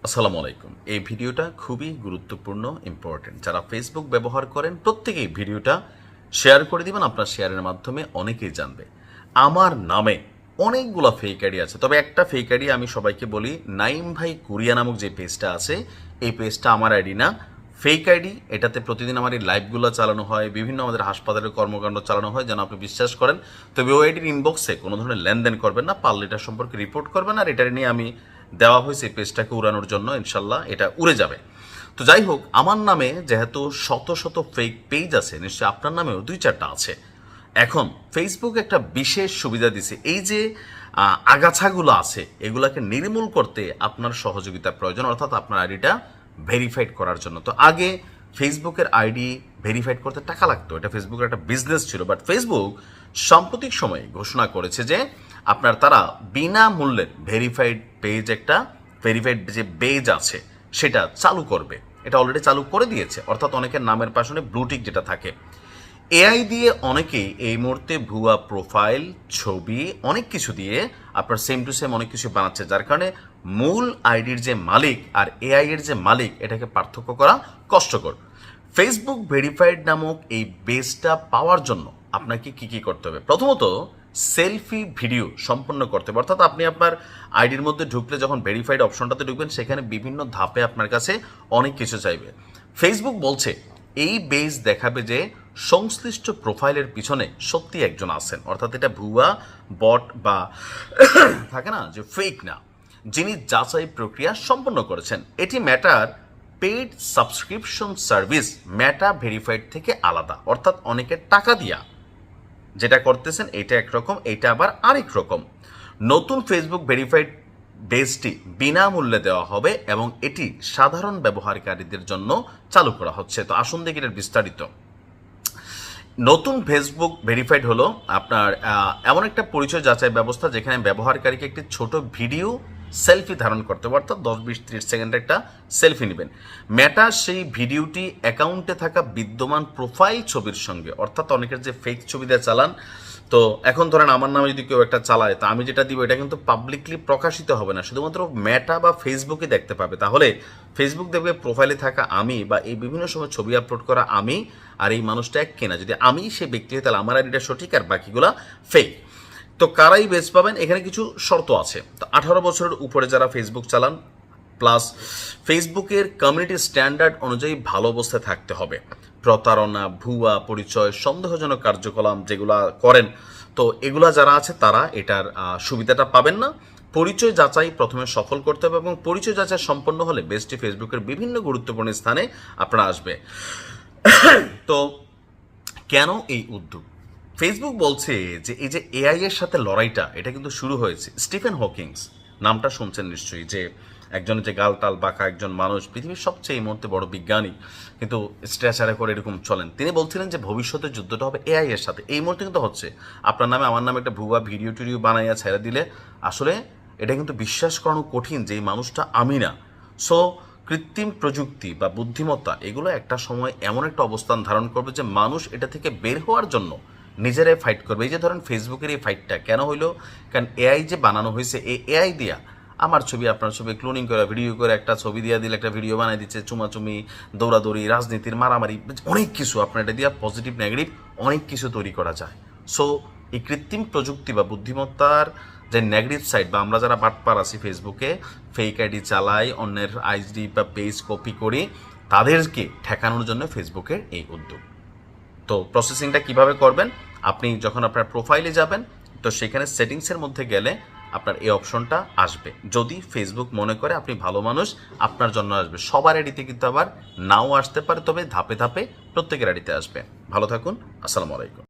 আসসালামু আলাইকুম। এই ভিডিওটা খুবই গুরুত্বপূর্ণ, ইম্পর্টেন্ট। যারা ফেসবুক ব্যবহার করেন প্রত্যেকেই ভিডিওটা শেয়ার করে দিবেন। আপনার শেয়ারের মাধ্যমে অনেকেই জানবে। আমার নামে অনেকগুলো ফেক আইডি আছে, তবে একটা ফেক আইডি আমি সবাইকে বলি, নাইম ভাই কুরিয়া নামক যে পেজটা আছে, এই পেজটা আমার আইডি না, ফেক আইডি। এটাতে প্রতিদিন আমার এই লাইভগুলো চালানো হয়, বিভিন্ন আমাদের হাসপাতালের কর্মকাণ্ড চালানো হয়, যেন আপনি বিশ্বাস করেন। তবে ওই আইডির ইনবক্সে কোনো ধরনের লেনদেন করবেন না, পারলে এটা সম্পর্কে রিপোর্ট করবেন। আর এটা নিয়ে আমি দেওয়া হয়েছে এই পেজটাকে উড়ানোর জন্য, ইনশাল্লাহ এটা উড়ে যাবে। তো যাই হোক, আমার নামে যেহেতু শত শত ফেক পেজ আছে, নিশ্চয়ই আপনার নামেও 2-4টা আছে। এখন ফেসবুক একটা বিশেষ সুবিধা দিছে, এই যে আগাছাগুলো আছে এগুলাকে নির্মূল করতে আপনার সহযোগিতা প্রয়োজন, অর্থাৎ আপনার আইডিটা ভেরিফাইড করার জন্য। তো আগে ফেসবুকের আইডি ভেরিফাইড করতে টাকা লাগতো, এটা ফেসবুকের একটা বিজনেস ছিল। বাট ফেসবুক সাম্প্রতিক সময়ে ঘোষণা করেছে যে আপনার তারা বিনামূল্যে ভেরিফাইড পেজ, একটা ভেরিফাইড যে পেজ আছে সেটা চালু করবে। এটা অলরেডি চালু করে দিয়েছে, অর্থাৎ অনেকের নামের পাশে ব্লুটিক যেটা থাকে, এআই দিয়ে অনেকেই এই মুহূর্তে ভুয়া প্রোফাইল, ছবি, অনেক কিছু দিয়ে আপনার সেম টু সেম অনেক কিছু বানাচ্ছে, যার কারণে মূল আইডির যে মালিক আর এআই এর যে মালিক এটাকে পার্থক্য করা কষ্টকর। ফেসবুক ভেরিফাইড নামক এই বেসটা পাওয়ার জন্য আপনাকে কি কি করতে হবে? প্রথমত, সেলফি ভিডিও সম্পন্ন করতে হবে, অর্থাৎ আপনি আপনার আইডির মধ্যে ঢুকলে যখন ভেরিফাইড অপশনটাতে ঢুকবেন, সেখানে বিভিন্ন ধাপে আপনার কাছে অনেক কিছু চাইবে। ফেসবুক বলছে এই বেস দেখাবে যে সংশ্লিষ্ট প্রোফাইলের পিছনে সত্যি একজন আছেন, অর্থাৎ এটা ভুয়া বট বা থাকে না যে ফেক না, যিনি যাচাই প্রক্রিয়া সম্পন্ন করেছেন। এটি matter paid subscription service Meta verified থেকে আলাদা, অর্থাৎ অনেকে টাকা দিয়া যেটা করতেছেন এটা একরকম, এটা আবার আরেক রকম। নতুন ফেসবুক ভেরিফাইড বেসটি বিনামূল্যে দেওয়া হবে এবং এটি সাধারণ ব্যবহারকারীদের জন্য চালু করা হচ্ছে। তো আসুন দেখি এর বিস্তারিত। নতুন ফেসবুক ভেরিফাইড হলো আপনার এমন একটা পরিচয় যাচাই ব্যবস্থা যেখানে ব্যবহারকারীকে একটি ছোট ভিডিও সেলফি ধারণ করতে হবে, অর্থাৎ 10-20-30 সেকেন্ডের একটা সেলফি নেবেন। মেটা সেই ভিডিওটি অ্যাকাউন্টে থাকা বিদ্যমান প্রোফাইল ছবির সঙ্গে, অর্থাৎ অনেকের যে ফেক ছবি দিয়ে চালান, তো এখন ধরেন আমার নামে যদি কেউ একটা চালায়, তো আমি যেটা দিব এটা কিন্তু পাবলিকলি প্রকাশিত হবে না, শুধুমাত্র মেটা বা ফেসবুকে দেখতে পাবে। তাহলে ফেসবুক দেখবে প্রোফাইলে থাকা আমি বা এই বিভিন্ন সময় ছবি আপলোড করা আমি, আর এই মানুষটা এক কেনা, যদি আমি সেই ব্যক্তি হই তাহলে আমার আইডিটা সঠিক আর বাকিগুলা ফেক। তো কারাই বেচ পাবেন? এখানে কিছু শর্ত আছে। তো 18 বছরের উপরে যারা ফেসবুক চালান, প্লাস ফেসবুকের কমিউনিটি স্ট্যান্ডার্ড অনুযায়ী ভালো অবস্থায় থাকতে হবে। প্রতারণা, ভুয়া পরিচয়, সন্দেহজনক কার্যকলাপ যেগুলা করেন, তো এগুলা যারা আছে তারা এটার সুবিধাটা পাবেন না। পরিচয় যাচাই প্রথমে সফল করতে হবে এবং পরিচয় যাচাই সম্পন্ন হলে বেস্টটি ফেসবুকের বিভিন্ন গুরুত্বপূর্ণ স্থানে আপনারা আসবে। তো কেন এই উদ্যোগ? ফেসবুক বলছে যে এই যে এআই এর সাথে লড়াইটা, এটা কিন্তু শুরু হয়েছে স্টিফেন হকিংস, নামটা শুনছেন নিশ্চয়ই, যে একজনের যে গালটাল বাঁকা একজন মানুষ, পৃথিবীর সবচেয়ে এই মুহূর্তে বড় বিজ্ঞানী, কিন্তু স্ট্রেচারে করে এরকম চলেন। তিনি বলছিলেন যে ভবিষ্যতের যুদ্ধটা হবে এআই এর সাথে। এই মুহূর্তে কিন্তু হচ্ছে, আপনার নামে আমার নামে একটা ভুয়া ভিডিও টিডিও বানাইয়া ছেড়ে দিলে আসলে এটা কিন্তু বিশ্বাস করানো কঠিন যে এই মানুষটা আমি না। সো কৃত্রিম প্রযুক্তি বা বুদ্ধিমত্তা এগুলো একটা সময় এমন একটা অবস্থান ধারণ করবে যে মানুষ এটা থেকে বের হওয়ার জন্য নিজেরাই ফাইট করবে। এই যে ধরেন ফেসবুকের এই ফাইটটা কেন হইলো? কারণ এআই যে বানানো হয়েছে, এই এআই দিয়া আমার ছবি আপনার ছবি ক্লোনিং করে ভিডিও করে একটা ছবি দিয়ে দিলে একটা ভিডিও বানিয়ে দিচ্ছে, চুমাচুমি, দৌড়াদৌড়ি, রাজনীতির মারামারি, অনেক কিছু আপনার এটা দিয়ে পজিটিভ নেগেটিভ অনেক কিছু তৈরি করা যায়। সো এই কৃত্রিম প্রযুক্তি বা বুদ্ধিমত্তার যে নেগেটিভ সাইড, বা আমরা যারা বাটপার আছি ফেসবুকে ফেক আইডি চালাই, অন্যের আইডি বা পেজ কপি করি, তাদেরকে ঠেকানোর জন্য ফেসবুকের এই উদ্যোগ। তো প্রসেসিংটা কিভাবে করবেন? আপনি যখন আপনার প্রোফাইলে যাবেন, তো সেখানে সেটিংসের মধ্যে গেলে আপনার এই অপশনটা আসবে। যদি ফেসবুক মনে করে আপনি ভালো মানুষ, আপনার জন্য আসবে। সবার আইডিতে কিন্তু আবার নাও আসতে পারে, তবে ধাপে ধাপে প্রত্যেকের আইডিতে আসবে। ভালো থাকুন। আসসালামু আলাইকুম।